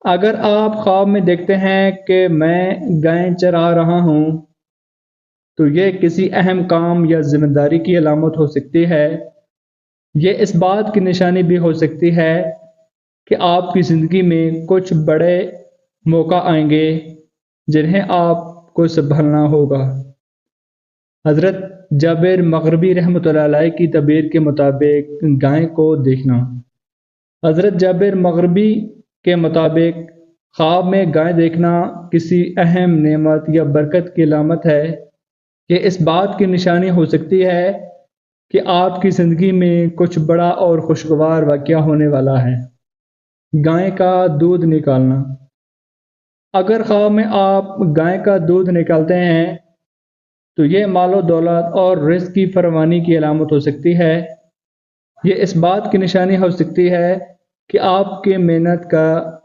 اگر آپ خواب میں دیکھتے ہیں کہ میں گائے چرا رہا ہوں تو یہ کسی اہم کام یا ذمہ داری کی علامت ہو سکتی ہے۔ یہ اس بات کی نشانی بھی ہو سکتی ہے کہ آپ کی زندگی میں کچھ بڑے موقع آئیں گے جنہیں آپ کو سنبھلنا ہوگا۔ حضرت جابر مغربی رحمۃ اللہ علیہ کی تعبیر کے مطابق گائے کو دیکھنا۔ حضرت جابر مغربی کے مطابق خواب میں گائے دیکھنا کسی اہم نعمت یا برکت کی علامت ہے۔ یہ اس بات کی نشانی ہو سکتی ہے کہ آپ کی زندگی میں کچھ بڑا اور خوشگوار واقعہ ہونے والا ہے۔ گائے کا دودھ نکالنا۔ اگر خواب میں آپ گائے کا دودھ نکالتے ہیں تو یہ مال و دولت اور رزق کی فراوانی کی علامت ہو سکتی ہے۔ یہ اس بات کی نشانی ہو سکتی ہے کہ آپ کے محنت کا